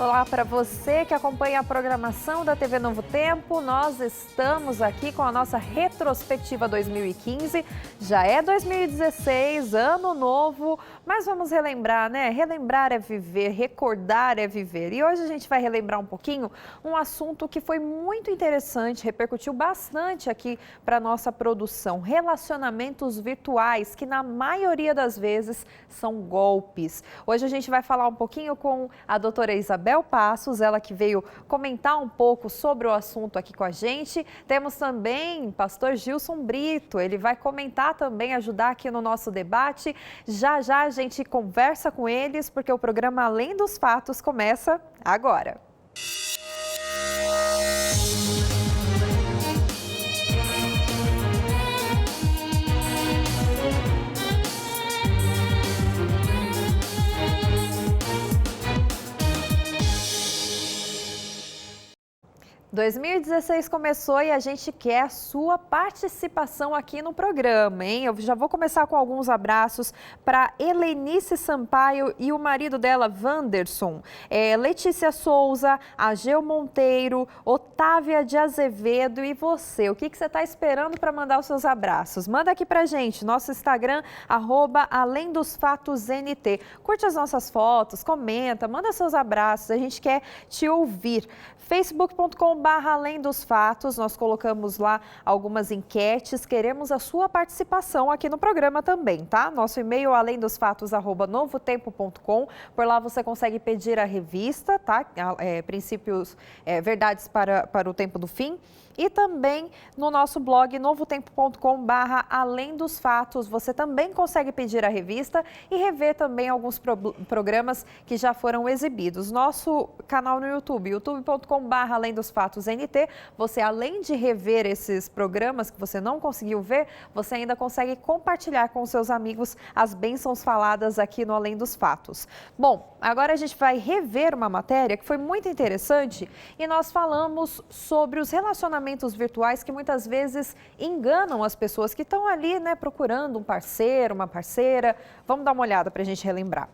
Olá para você que acompanha a programação da TV Novo Tempo. Nós estamos aqui com a nossa retrospectiva 2015. Já é 2016, ano novo, mas vamos relembrar, né? Relembrar é viver, recordar é viver. E hoje a gente vai relembrar um pouquinho um assunto que foi muito interessante, repercutiu bastante aqui para a nossa produção. Relacionamentos virtuais, que na maioria das vezes são golpes. Hoje a gente vai falar um pouquinho com a doutora Isabel Passos, ela que veio comentar um pouco sobre o assunto aqui com a gente. Temos também pastor Gilson Brito, ele vai comentar também, ajudar aqui no nosso debate. Já já a gente conversa com eles, porque o programa Além dos Fatos começa agora. 2016 começou e a gente quer a sua participação aqui no programa, hein? Eu já vou começar com alguns abraços para Helenice Sampaio e o marido dela, Wanderson, Letícia Souza, Ageu Monteiro, Otávia de Azevedo e você. O que você está esperando para mandar os seus abraços? Manda aqui pra gente, nosso Instagram, @AlemDosFatosNT. Curte as nossas fotos, comenta, manda seus abraços, a gente quer te ouvir. Facebook.com/Além dos Fatos, nós colocamos lá algumas enquetes, queremos a sua participação aqui no programa também, tá? Nosso e-mail alemdosfatos@novotempo.com, por lá você consegue pedir a revista, tá? Princípios, verdades para o tempo do fim. E também no nosso blog novotempo.com/Além dos Fatos, você também consegue pedir a revista e rever também alguns programas que já foram exibidos. Nosso canal no YouTube, youtube.com/Além dos Fatos NT, você além de rever esses programas que você não conseguiu ver, você ainda consegue compartilhar com seus amigos as bênçãos faladas aqui no Além dos Fatos. Bom, agora a gente vai rever uma matéria que foi muito interessante e nós falamos sobre os relacionamentos virtuais que muitas vezes enganam as pessoas que estão ali, né, procurando um parceiro, uma parceira. Vamos dar uma olhada para a gente relembrar.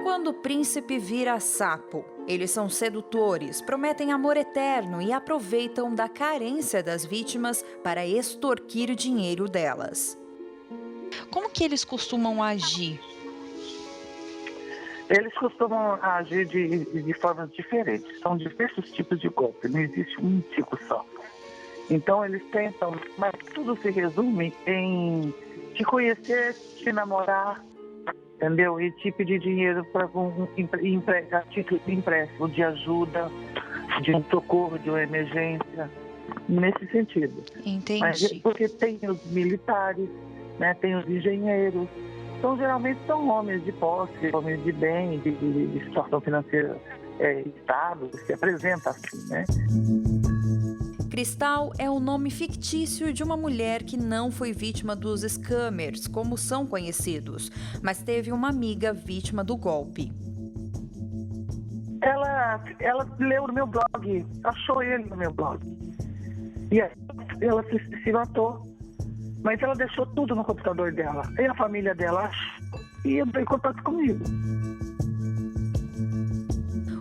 Quando o príncipe vira sapo, eles são sedutores, prometem amor eterno e aproveitam da carência das vítimas para extorquir dinheiro delas. Como que eles costumam agir? Eles costumam agir de formas diferentes. São diversos tipos de golpe, não existe um tipo só. Então eles tentam, mas tudo se resume em te conhecer, te namorar, entendeu? E te pedir dinheiro para empregar, título de empréstimo, de ajuda, de um socorro, de uma emergência, nesse sentido. Entendi. Mas, porque tem os militares, né? Tem os engenheiros. Então, geralmente são homens de posse, homens de bem, de situação financeira estável, se apresenta assim, né? Cristal é o nome fictício de uma mulher que não foi vítima dos scammers, como são conhecidos, mas teve uma amiga vítima do golpe. Ela leu no meu blog, achou ele no meu blog. E aí ela se matou. Mas ela deixou tudo no computador dela. E a família dela achou e entrou em contato comigo.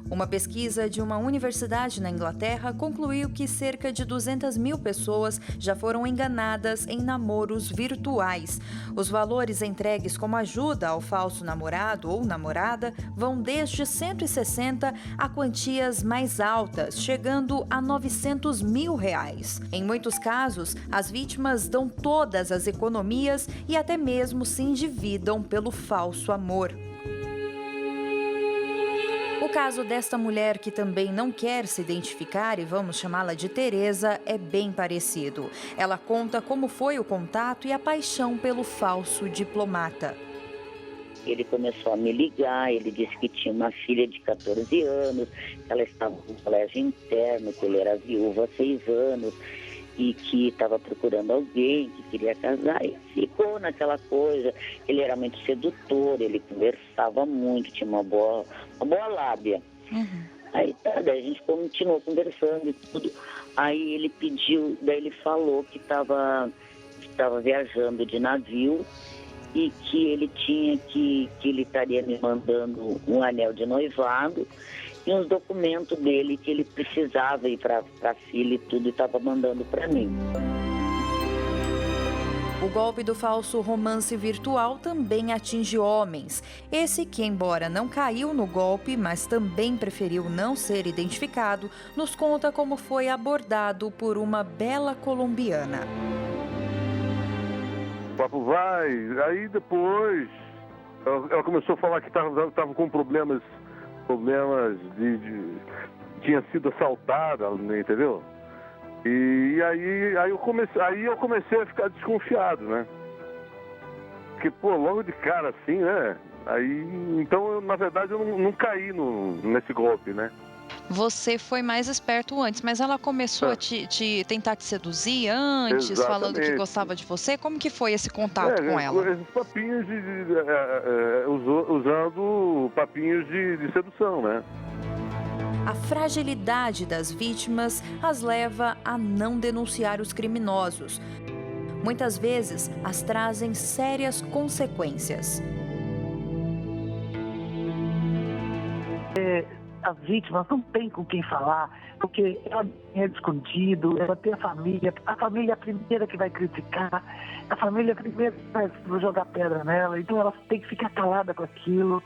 Uma pesquisa de uma universidade na Inglaterra concluiu que cerca de 200 mil pessoas já foram enganadas em namoros virtuais. Os valores entregues como ajuda ao falso namorado ou namorada vão desde 160 a quantias mais altas, chegando a 900 mil reais. Em muitos casos, as vítimas dão todas as economias e até mesmo se endividam pelo falso amor. O caso desta mulher, que também não quer se identificar, e vamos chamá-la de Tereza, é bem parecido. Ela conta como foi o contato e a paixão pelo falso diplomata. Ele começou a me ligar, ele disse que tinha uma filha de 14 anos, que ela estava no colégio interno, que ele era viúvo há 6 anos e que estava procurando alguém, que queria casar, e ficou naquela coisa. Ele era muito sedutor, ele conversava muito, tinha uma boa lábia. Uhum. Aí daí a gente continuou conversando e tudo. Aí ele pediu, daí ele falou que estava viajando de navio e que ele estaria me mandando um anel de noivado e uns documentos dele que ele precisava ir para a filha e tudo, e estava mandando para mim. O golpe do falso romance virtual também atinge homens. Esse que, embora não caiu no golpe, mas também preferiu não ser identificado, nos conta como foi abordado por uma bela colombiana. O papo vai, aí depois ela começou a falar que estava com problemas tinha sido assaltada, entendeu? E aí eu comecei a ficar desconfiado, né? Porque, logo de cara assim, né? Então, na verdade, eu não caí nesse golpe, né? Você foi mais esperto antes, mas ela começou a tentar te seduzir antes, Exatamente. Falando que gostava de você? Como que foi esse contato com ela? Esses papinhos usando papinhos de sedução, né? A fragilidade das vítimas as leva a não denunciar os criminosos. Muitas vezes, as trazem sérias consequências. As vítimas não têm com quem falar, porque ela é escondido, ela tem a família é a primeira que vai criticar, a família é a primeira que vai jogar pedra nela, então ela tem que ficar calada com aquilo.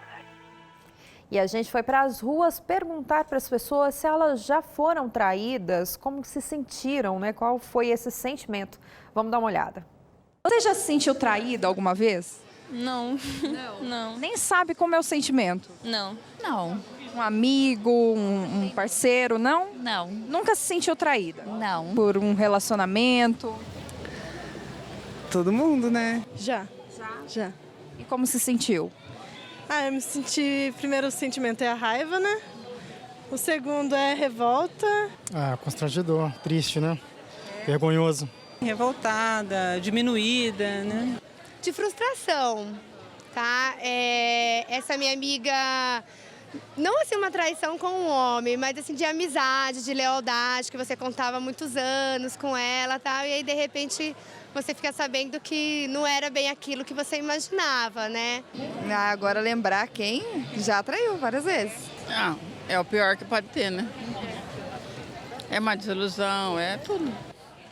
E a gente foi para as ruas perguntar para as pessoas se elas já foram traídas, como se sentiram, né? Qual foi esse sentimento? Vamos dar uma olhada. Você já se sentiu traída alguma vez? Não. Não. Nem sabe como é o sentimento? Não. Não. Um amigo, um parceiro, não? Não. Nunca se sentiu traída? Não. Por um relacionamento? Todo mundo, né? Já. E como se sentiu? Eu me senti... Primeiro o sentimento é a raiva, né? O segundo é revolta. Constrangedor, triste, né? Vergonhoso. Revoltada, diminuída, né? De frustração, tá? Essa minha amiga, não assim uma traição com um homem, mas assim de amizade, de lealdade, que você contava há muitos anos com ela, tá? E aí de repente você fica sabendo que não era bem aquilo que você imaginava, né? Agora lembrar quem já traiu várias vezes. É o pior que pode ter, né? É uma desilusão, é tudo.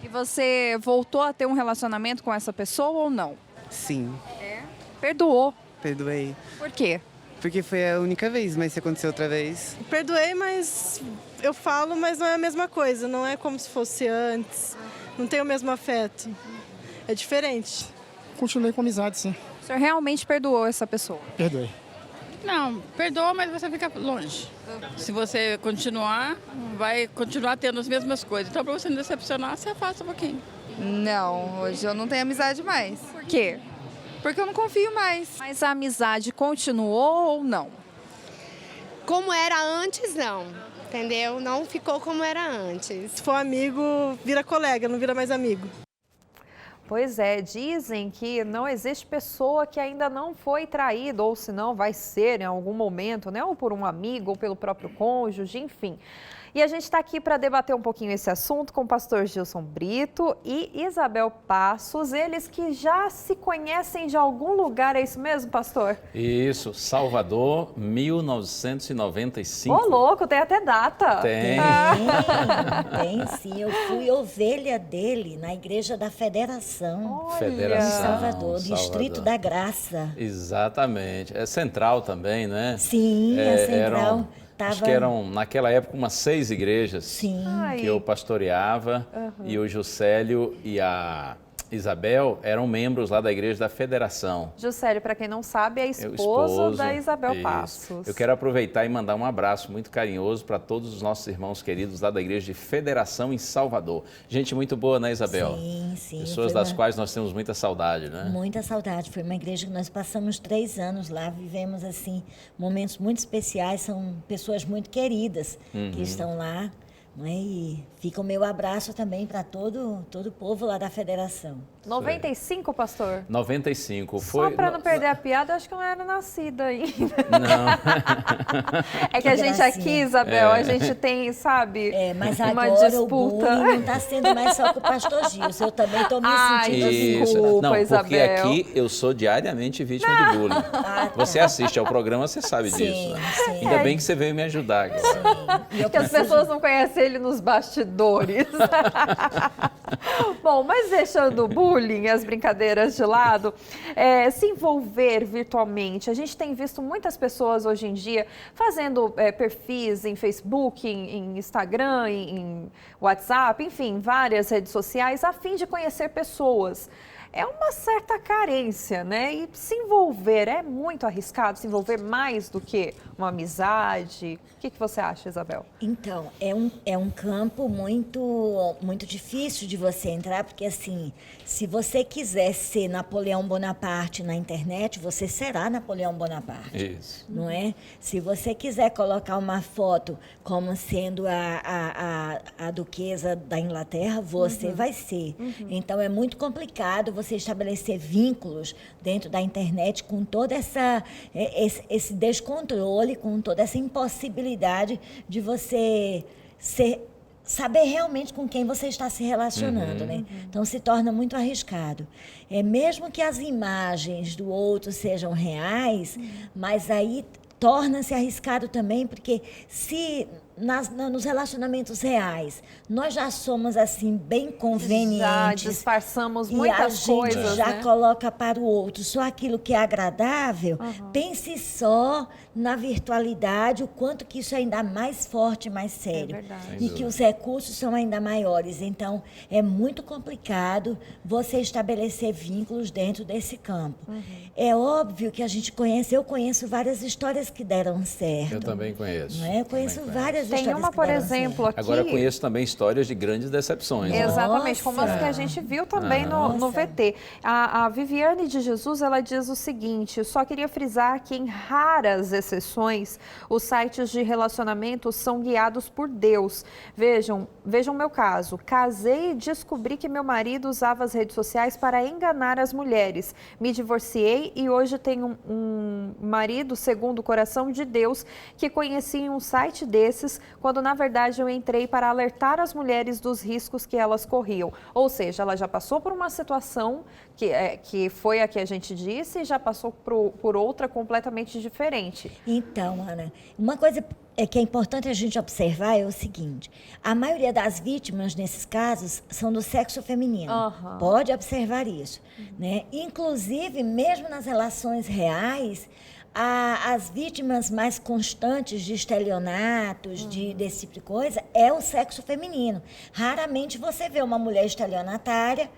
E você voltou a ter um relacionamento com essa pessoa ou não? Sim, Perdoou. perdoei. Por quê? Porque foi a única vez, mas se acontecer outra vez... Perdoei, mas eu falo, mas não é a mesma coisa. Não é como se fosse antes. Não tem o mesmo afeto. É diferente. Continuei com amizade, sim. O senhor realmente perdoou essa pessoa? Perdoei. Não, perdoa, mas você fica longe. Se você continuar, vai continuar tendo as mesmas coisas. Então, para você não decepcionar, você afasta um pouquinho. Não, hoje eu não tenho amizade mais. Por quê? Porque eu não confio mais. Mas a amizade continuou ou não? Como era antes, não. Entendeu? Não ficou como era antes. Se for amigo, vira colega, não vira mais amigo. Pois é, dizem que não existe pessoa que ainda não foi traída, ou se não vai ser em algum momento, né? Ou por um amigo, ou pelo próprio cônjuge, enfim. E a gente está aqui para debater um pouquinho esse assunto com o pastor Gilson Brito e Isabel Passos, eles que já se conhecem de algum lugar, é isso mesmo, pastor? Isso, Salvador, 1995. Ô, louco, tem até data. Tem. Tem sim, eu fui ovelha dele na Igreja da Federação. Federação. Em Salvador, Distrito da Graça. Exatamente. É central também, né? Sim, é central. Acho que eram, naquela época, umas 6 igrejas. Sim. Que eu pastoreava. E o Juscelio e a Isabel eram membros lá da Igreja da Federação. Juscelio, para quem não sabe, é esposo da Isabel isso. Passos. Eu quero aproveitar e mandar um abraço muito carinhoso para todos os nossos irmãos queridos lá da Igreja de Federação em Salvador. Gente muito boa, né, Isabel? Sim. Pessoas das quais nós temos muita saudade, né? Muita saudade. Foi uma igreja que nós passamos 3 anos lá, vivemos assim momentos muito especiais, são pessoas muito queridas que estão lá Não é? E fica o meu abraço também para todo o povo lá da federação. 95, pastor? 95. Só para não perder a piada, acho que eu não era nascida ainda. Não. É que a gente aqui, Isabel, a gente tem, sabe, mas uma agora disputa. O bullying não está sendo mais só com o pastor Gilson, eu também estou me sentindo assim. Desculpa, não, porque Isabel. aqui eu sou diariamente vítima de bullying. Você assiste ao programa, você sabe disso. Né? Sim. Ainda bem que você veio me ajudar agora. Porque as pessoas não conhecem ele nos bastidores. Bom, mas deixando o bullying, as brincadeiras de lado, se envolver virtualmente. A gente tem visto muitas pessoas hoje em dia fazendo perfis em Facebook, em Instagram, em WhatsApp, enfim, várias redes sociais, a fim de conhecer pessoas. É uma certa carência, né? E se envolver é muito arriscado, se envolver mais do que uma amizade. O que você acha, Isabel? Então, é um campo muito difícil de você entrar, porque assim, se você quiser ser Napoleão Bonaparte na internet, você será Napoleão Bonaparte. Isso. Não é? Se você quiser colocar uma foto como sendo a duquesa da Inglaterra, você vai ser. Então, é muito complicado você estabelecer vínculos dentro da internet com todo esse descontrole, com toda essa impossibilidade de você saber realmente com quem você está se relacionando, né? Então, se torna muito arriscado. Mesmo que as imagens do outro sejam reais, mas aí torna-se arriscado também, porque se nos relacionamentos reais nós já somos assim bem convenientes, já disfarçamos muitas coisas, e a gente já coloca para o outro só aquilo que é agradável, pense só na virtualidade, o quanto que isso é ainda mais forte, mais sério, e que os recursos são ainda maiores. Então, é muito complicado você estabelecer vínculos dentro desse campo. É óbvio que a gente eu conheço várias histórias que deram certo. Eu também conheço. Não é? Eu conheço várias Tem histórias uma, por exemplo, aqui... Agora eu conheço também histórias de grandes decepções. Exatamente, como as que a gente viu também no VT. A Viviane de Jesus, ela diz o seguinte: eu só queria frisar que em raras exceções, os sites de relacionamento são guiados por Deus. Vejam meu caso. Casei e descobri que meu marido usava as redes sociais para enganar as mulheres. Me divorciei e hoje tenho um marido, segundo o coração de Deus, que conheci em um site desses, quando na verdade eu entrei para alertar as mulheres dos riscos que elas corriam. Ou seja, ela já passou por uma situação que foi a que a gente disse e já passou por outra completamente diferente. Então, Ana, uma coisa que é importante a gente observar é o seguinte: a maioria das vítimas nesses casos são do sexo feminino. Pode observar isso, né? Inclusive, mesmo nas relações reais, as vítimas mais constantes de estelionatos, desse tipo de coisa, é o sexo feminino. Raramente você vê uma mulher estelionatária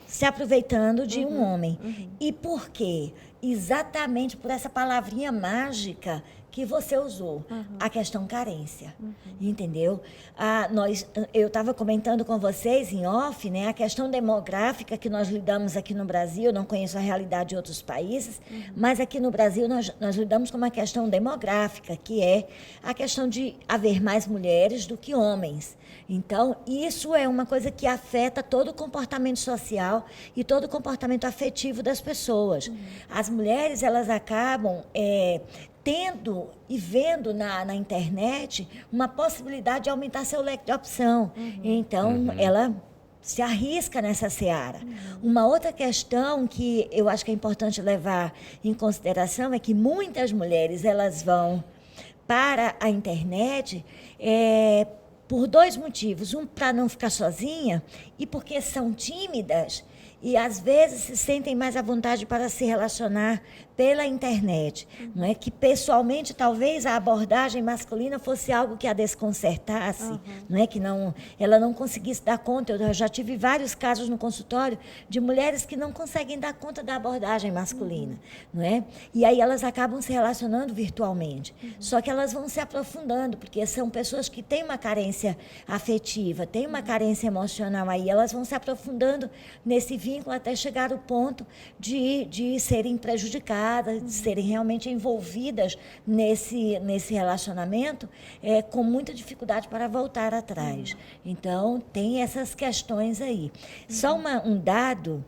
se aproveitando de um homem. E por quê? Exatamente por essa palavrinha mágica que você usou, a questão carência, entendeu? Eu estava comentando com vocês em off, né, a questão demográfica que nós lidamos aqui no Brasil. Eu não conheço a realidade de outros países, mas aqui no Brasil nós lidamos com uma questão demográfica, que é a questão de haver mais mulheres do que homens. Então, isso é uma coisa que afeta todo o comportamento social e todo o comportamento afetivo das pessoas. As mulheres, elas acabam tendo e vendo na internet uma possibilidade de aumentar seu leque de opção. Então, ela se arrisca nessa seara. Uma outra questão que eu acho que é importante levar em consideração é que muitas mulheres, elas vão para a internet por dois motivos. Um, para não ficar sozinha, e porque são tímidas e às vezes se sentem mais à vontade para se relacionar pela internet, não é? Que pessoalmente talvez a abordagem masculina fosse algo que a desconcertasse, não é? Que ela não conseguisse dar conta. Eu já tive vários casos no consultório de mulheres que não conseguem dar conta da abordagem masculina, não é? E aí elas acabam se relacionando virtualmente. Só que elas vão se aprofundando, porque são pessoas que têm uma carência afetiva, têm uma carência emocional, aí elas vão se aprofundando nesse vínculo até chegar ao ponto de serem prejudicadas, de serem realmente envolvidas nesse relacionamento com muita dificuldade para voltar atrás. Então, tem essas questões aí. Só um dado...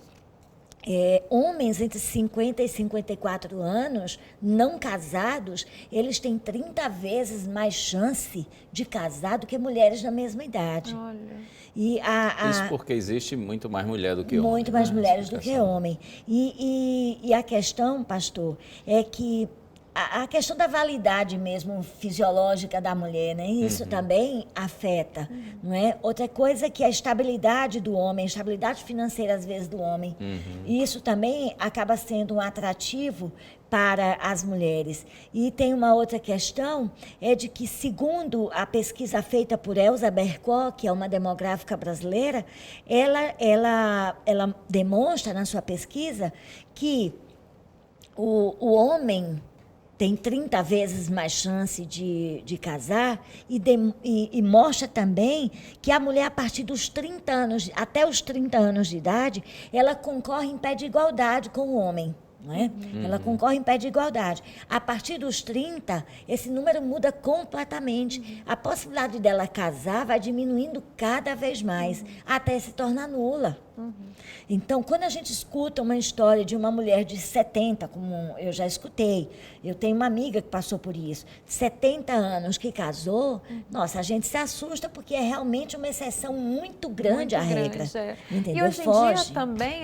homens entre 50 e 54 anos, não casados, eles têm 30 vezes mais chance de casar do que mulheres da mesma idade. Olha. Isso porque existe muito mais mulher do que homem. Muito mais mulheres do que homem. E a questão, pastor, é que a questão da validade mesmo fisiológica da mulher, né? Isso também afeta, não é? Outra coisa é que a estabilidade do homem, a estabilidade financeira às vezes do homem, isso também acaba sendo um atrativo para as mulheres. E tem uma outra questão, é de que, segundo a pesquisa feita por Elza Bercó, que é uma demográfica brasileira, ela demonstra na sua pesquisa que o homem tem 30 vezes mais chance de casar e mostra também que a mulher, a partir dos 30 anos, até os 30 anos de idade, ela concorre em pé de igualdade com o homem. Não é? Ela concorre em pé de igualdade. A partir dos 30, esse número muda completamente. A possibilidade dela casar vai diminuindo cada vez mais, até se tornar nula. Então, quando a gente escuta uma história de uma mulher de 70, como eu já escutei, eu tenho uma amiga que passou por isso, 70 anos que casou, nossa, a gente se assusta porque é realmente uma exceção muito grande à regra. Entendeu? E hoje em dia também,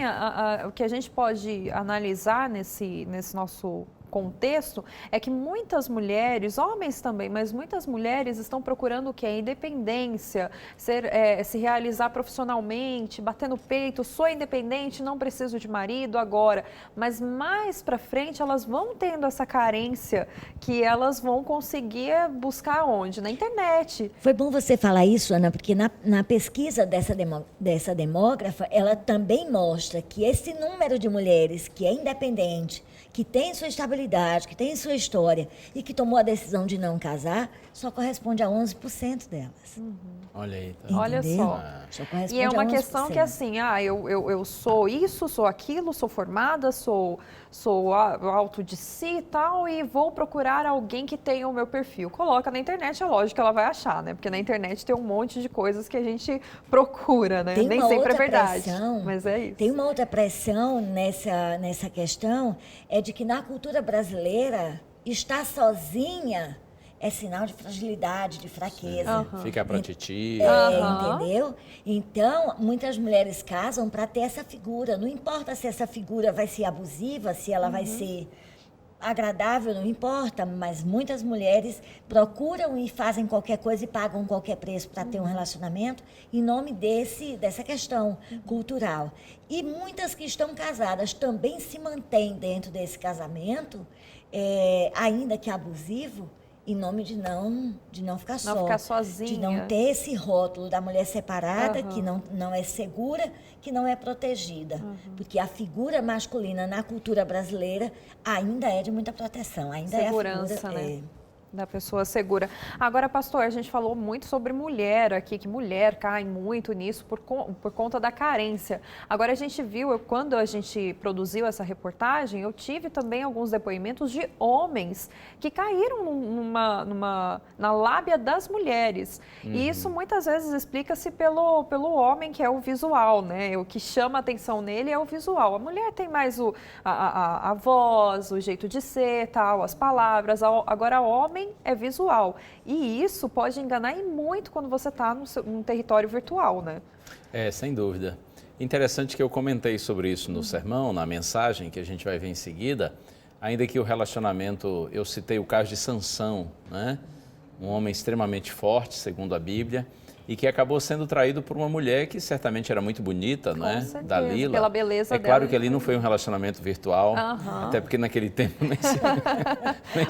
o que a gente pode analisar nesse nosso contexto é que muitas mulheres, homens também, mas muitas mulheres estão procurando o que? A independência, se realizar profissionalmente, bater no peito, sou independente, não preciso de marido agora. Mas mais para frente elas vão tendo essa carência que elas vão conseguir buscar onde? Na internet. Foi bom você falar isso, Ana, porque na pesquisa dessa demógrafa, ela também mostra que esse número de mulheres que é independente, que tem sua estabilidade, que tem sua história e que tomou a decisão de não casar, só corresponde a 11% delas. Olha aí. Tá. Olha só. E é uma questão que assim, eu sou isso, sou aquilo, sou formada, sou alto de si e tal, e vou procurar alguém que tenha o meu perfil. Coloca na internet, é lógico que ela vai achar, né? Porque na internet tem um monte de coisas que a gente procura, né? Nem sempre é verdade. Mas é isso. Tem uma outra pressão nessa questão, é de que na cultura brasileira, estar sozinha é sinal de fragilidade, de fraqueza. Fica pra titia. Entendeu? Então, muitas mulheres casam para ter essa figura. Não importa se essa figura vai ser abusiva, se ela vai ser agradável, não importa, mas muitas mulheres procuram e fazem qualquer coisa e pagam qualquer preço para ter um relacionamento em nome dessa questão cultural. E muitas que estão casadas também se mantêm dentro desse casamento, ainda que abusivo, em nome de não ficar só. Não ficar sozinha. De não ter esse rótulo da mulher separada, que não é segura, que não é protegida. Porque a figura masculina na cultura brasileira ainda é de muita proteção. Ainda segurança, é a figura, né? Da pessoa segura. Agora, pastor, a gente falou muito sobre mulher aqui, que mulher cai muito nisso por conta da carência. Agora, a gente viu, quando a gente produziu essa reportagem, eu tive também alguns depoimentos de homens que caíram na lábia das mulheres. E isso muitas vezes explica-se pelo homem, que é o visual, né? O que chama a atenção nele é o visual. A mulher tem mais a voz, o jeito de ser, tal, as palavras. Agora, o homem é visual. E isso pode enganar e muito quando você está num território virtual, né? Sem dúvida. Interessante que eu comentei sobre isso no sermão, na mensagem que a gente vai ver em seguida, ainda que o relacionamento, eu citei o caso de Sansão, né? Um homem extremamente forte, segundo a Bíblia, e que acabou sendo traído por uma mulher que certamente era muito bonita, né? Certeza, Dalila. pela beleza dela. É claro que ali não foi um relacionamento virtual, até porque naquele tempo nem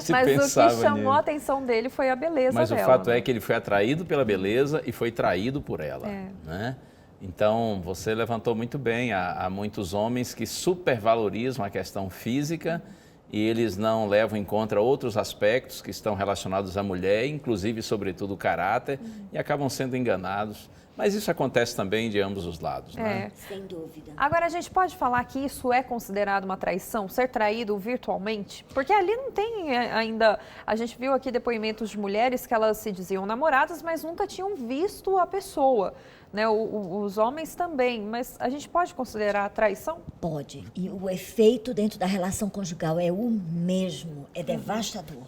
se Mas pensava o que chamou nisso. a atenção dele foi a beleza Mas dela. o fato né? é que ele foi atraído pela beleza e foi traído por ela, né? Então, você levantou muito bem, há muitos homens que supervalorizam a questão física e eles não levam em conta outros aspectos que estão relacionados à mulher, inclusive, sobretudo, o caráter, e acabam sendo enganados Mas isso acontece também de ambos os lados, né? Sem dúvida. Agora, a gente pode falar que isso é considerado uma traição, ser traído virtualmente? Porque ali não tem ainda... A gente viu aqui depoimentos de mulheres que elas se diziam namoradas, mas nunca tinham visto a pessoa, né? Os homens também, mas a gente pode considerar traição? Pode. E o efeito dentro da relação conjugal é o mesmo, é devastador.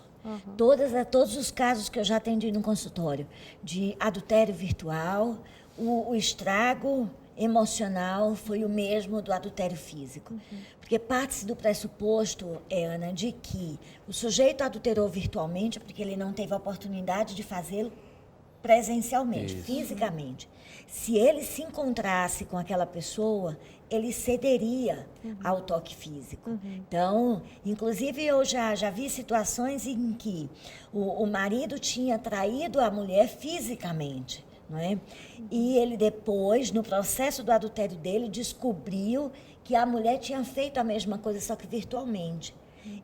Todos os casos que eu já atendi no consultório de adultério virtual, o estrago emocional foi o mesmo do adultério físico. Porque parte do pressuposto, Ana, de que o sujeito adulterou virtualmente porque ele não teve a oportunidade de fazê-lo presencialmente, fisicamente. Se ele se encontrasse com aquela pessoa, ele cederia ao toque físico. Então, inclusive eu já vi situações em que o marido tinha traído a mulher fisicamente, não é? E ele depois, no processo do adultério dele, descobriu que a mulher tinha feito a mesma coisa, só que virtualmente.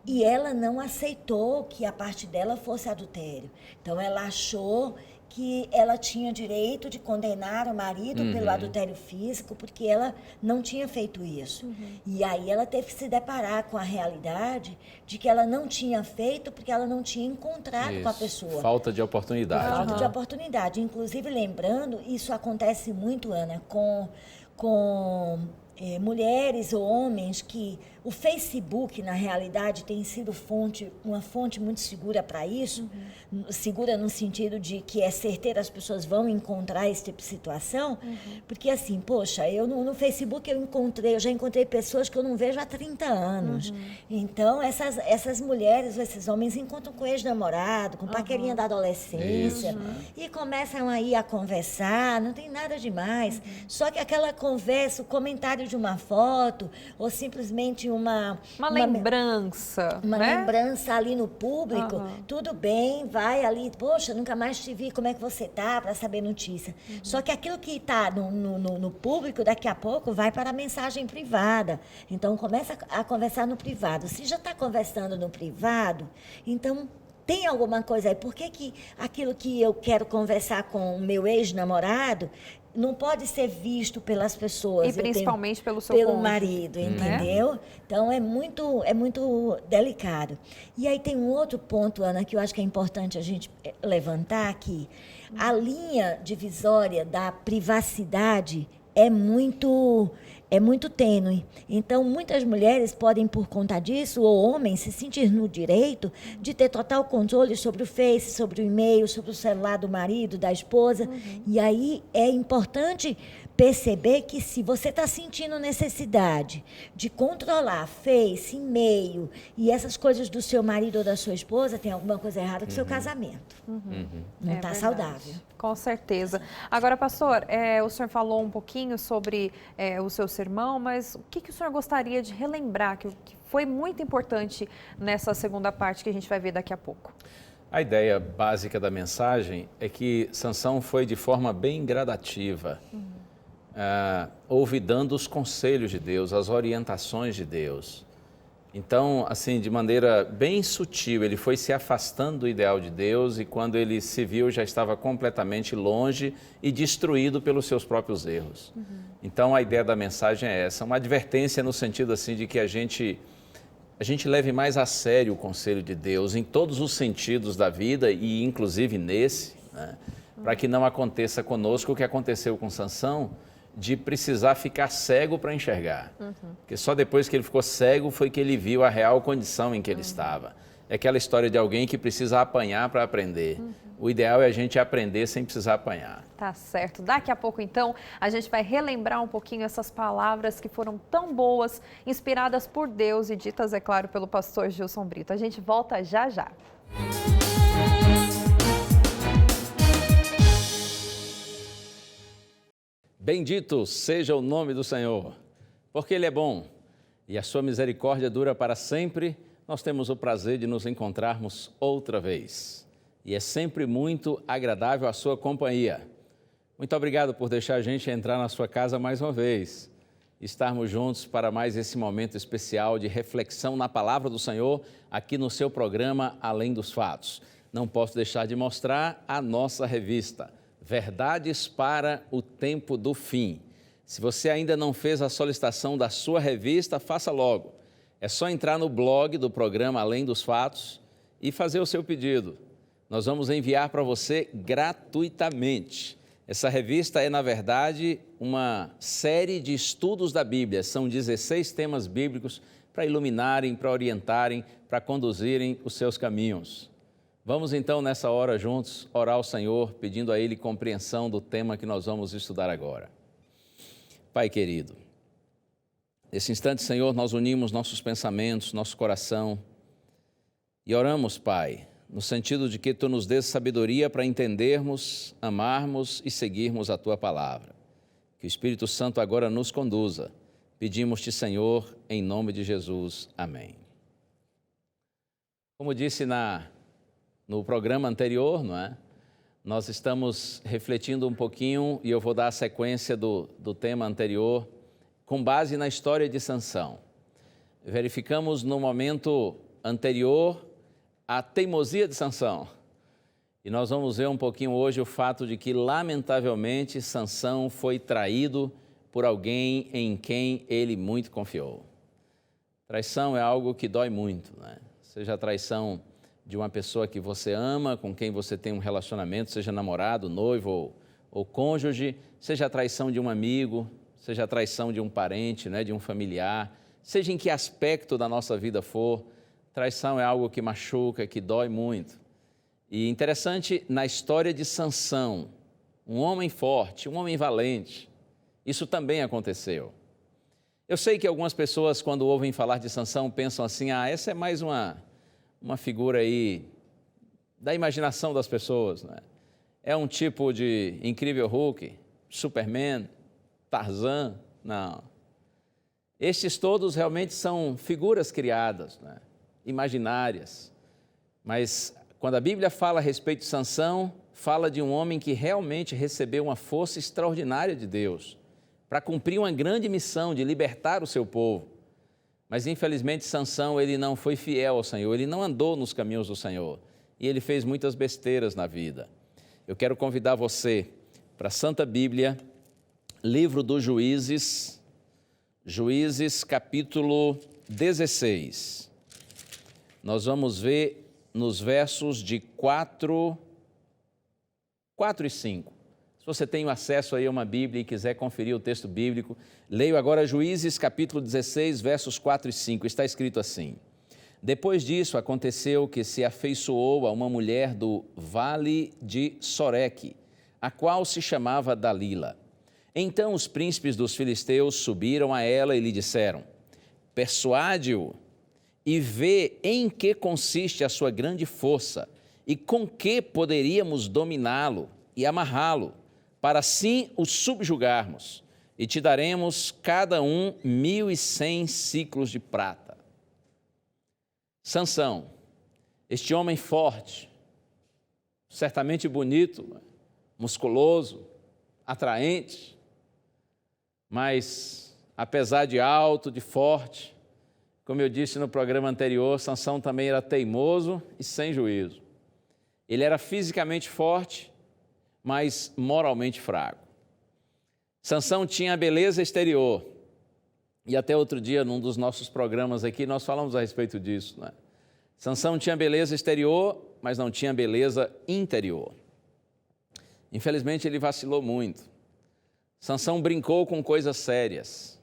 E ela não aceitou que a parte dela fosse adultério. Então, ela achou que ela tinha direito de condenar o marido pelo adultério físico, porque ela não tinha feito isso. E aí ela teve que se deparar com a realidade de que ela não tinha feito porque ela não tinha encontrado com a pessoa. Falta de oportunidade. Falta de oportunidade. Inclusive, lembrando, isso acontece muito, Ana, com mulheres ou homens que o Facebook, na realidade, tem sido uma fonte muito segura para isso, segura no sentido de que é certeiro, as pessoas vão encontrar esse tipo de situação, porque assim, poxa, eu no Facebook eu já encontrei pessoas que eu não vejo há 30 anos. Então, essas mulheres, esses homens encontram com ex-namorado, com paquerinha da adolescência, e começam aí a conversar, não tem nada demais. Só que aquela conversa, o comentário de uma foto, ou simplesmente uma lembrança, uma né? lembrança ali no público, tudo bem, vai ali, poxa, nunca mais te vi, como é que você tá, para saber notícia. Só que aquilo que está no público, daqui a pouco vai para a mensagem privada. Então, começa a conversar no privado. Se já está conversando no privado, então tem alguma coisa aí. Por que aquilo que eu quero conversar com o meu ex-namorado não pode ser visto pelas pessoas? E principalmente pelo seu pelo cônjuge, marido, entendeu? Né? Então, é muito delicado. E aí tem um outro ponto, Ana, que eu acho que é importante a gente levantar aqui. A linha divisória da privacidade é muito tênue. Então, muitas mulheres podem, por conta disso, ou homens, se sentir no direito de ter total controle sobre o Face, sobre o e-mail, sobre o celular do marido, da esposa. E aí é importante perceber que se você está sentindo necessidade de controlar Face, e-mail e essas coisas do seu marido ou da sua esposa, tem alguma coisa errada com o seu casamento. Não está saudável. Com certeza. Agora, pastor, o senhor falou um pouquinho sobre o seu sermão, mas o que o senhor gostaria de relembrar, que foi muito importante nessa segunda parte que a gente vai ver daqui a pouco? A ideia básica da mensagem é que Sansão foi de forma bem gradativa, ouvidando os conselhos de Deus, as orientações de Deus. Então, assim, de maneira bem sutil, ele foi se afastando do ideal de Deus e quando ele se viu, já estava completamente longe e destruído pelos seus próprios erros. Então, a ideia da mensagem é essa, uma advertência no sentido assim de que a gente leve mais a sério o conselho de Deus em todos os sentidos da vida e inclusive nesse, né, para que não aconteça conosco o que aconteceu com Sansão, de precisar ficar cego para enxergar. Porque só depois que ele ficou cego foi que ele viu a real condição em que ele estava. É aquela história de alguém que precisa apanhar para aprender. O ideal é a gente aprender sem precisar apanhar. Tá certo. Daqui a pouco, então, a gente vai relembrar um pouquinho essas palavras que foram tão boas, inspiradas por Deus e ditas, é claro, pelo pastor Gilson Brito. A gente volta já já. Bendito seja o nome do Senhor, porque Ele é bom e a sua misericórdia dura para sempre. Nós temos o prazer de nos encontrarmos outra vez e é sempre muito agradável a sua companhia. Muito obrigado por deixar a gente entrar na sua casa mais uma vez, estarmos juntos para mais esse momento especial de reflexão na palavra do Senhor aqui no seu programa Além dos Fatos. Não posso deixar de mostrar a nossa revista. Verdades para o Tempo do Fim. Se você ainda não fez a solicitação da sua revista, faça logo. É só entrar no blog do programa Além dos Fatos e fazer o seu pedido. Nós vamos enviar para você gratuitamente. Essa revista é, na verdade, uma série de estudos da Bíblia. São 16 temas bíblicos para iluminarem, para orientarem, para conduzirem os seus caminhos. Vamos então, nessa hora, juntos, orar ao Senhor, pedindo a Ele compreensão do tema que nós vamos estudar agora. Pai querido, nesse instante, Senhor, nós unimos nossos pensamentos, nosso coração e oramos, Pai, no sentido de que Tu nos dês sabedoria para entendermos, amarmos e seguirmos a Tua palavra. Que o Espírito Santo agora nos conduza. Pedimos-te, Senhor, em nome de Jesus. Amém. Como disse no programa anterior, não é? Nós estamos refletindo um pouquinho e eu vou dar a sequência do tema anterior com base na história de Sansão. Verificamos no momento anterior a teimosia de Sansão. E nós vamos ver um pouquinho hoje o fato de que, lamentavelmente, Sansão foi traído por alguém em quem ele muito confiou. Traição é algo que dói muito, né? Seja a traição de uma pessoa que você ama, com quem você tem um relacionamento, seja namorado, noivo ou cônjuge, seja a traição de um amigo, seja a traição de um parente, né, de um familiar, seja em que aspecto da nossa vida for, traição é algo que machuca, que dói muito. E interessante, na história de Sansão, um homem forte, um homem valente, isso também aconteceu. Eu sei que algumas pessoas, quando ouvem falar de Sansão, pensam assim, essa é mais uma figura aí da imaginação das pessoas, né? É um tipo de Incrível Hulk, Superman, Tarzan, não. Estes todos realmente são figuras criadas, né? Imaginárias. Mas quando a Bíblia fala a respeito de Sansão, fala de um homem que realmente recebeu uma força extraordinária de Deus para cumprir uma grande missão de libertar o seu povo. Mas, infelizmente, Sansão, ele não foi fiel ao Senhor, ele não andou nos caminhos do Senhor e ele fez muitas besteiras na vida. Eu quero convidar você para a Santa Bíblia, livro dos Juízes, Juízes capítulo 16. Nós vamos ver nos versos de 4 e 5. Se você tem acesso aí a uma Bíblia e quiser conferir o texto bíblico, leio agora Juízes capítulo 16, versos 4 e 5. Está escrito assim: Depois disso aconteceu que se afeiçoou a uma mulher do vale de Soreque, a qual se chamava Dalila. Então os príncipes dos filisteus subiram a ela e lhe disseram: Persuade-o e vê em que consiste a sua grande força e com que poderíamos dominá-lo e amarrá-lo, para assim o subjugarmos, e te daremos cada um 1.100 ciclos de prata. Sansão, este homem forte, certamente bonito, musculoso, atraente, mas apesar de alto, de forte, como eu disse no programa anterior, Sansão também era teimoso e sem juízo. Ele era fisicamente forte, mas moralmente fraco. Sansão tinha a beleza exterior. E até outro dia, num dos nossos programas aqui, nós falamos a respeito disso, né? Sansão tinha beleza exterior, mas não tinha beleza interior. Infelizmente, ele vacilou muito. Sansão brincou com coisas sérias.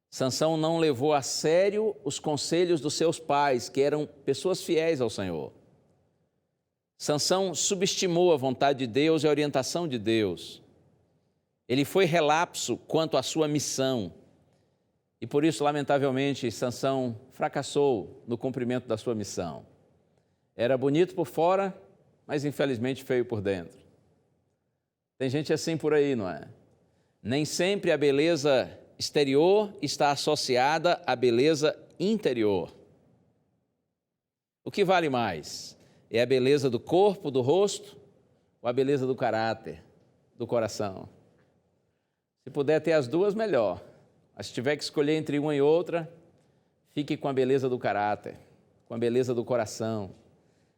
Sansão não levou a sério os conselhos dos seus pais, que eram pessoas fiéis ao Senhor. Sansão subestimou a vontade de Deus e a orientação de Deus. Ele foi relapso quanto à sua missão. E por isso, lamentavelmente, Sansão fracassou no cumprimento da sua missão. Era bonito por fora, mas infelizmente feio por dentro. Tem gente assim por aí, não é? Nem sempre a beleza exterior está associada à beleza interior. O que vale mais? É a beleza do corpo, do rosto, ou a beleza do caráter, do coração? Se puder ter as duas, melhor. Mas se tiver que escolher entre uma e outra, fique com a beleza do caráter, com a beleza do coração.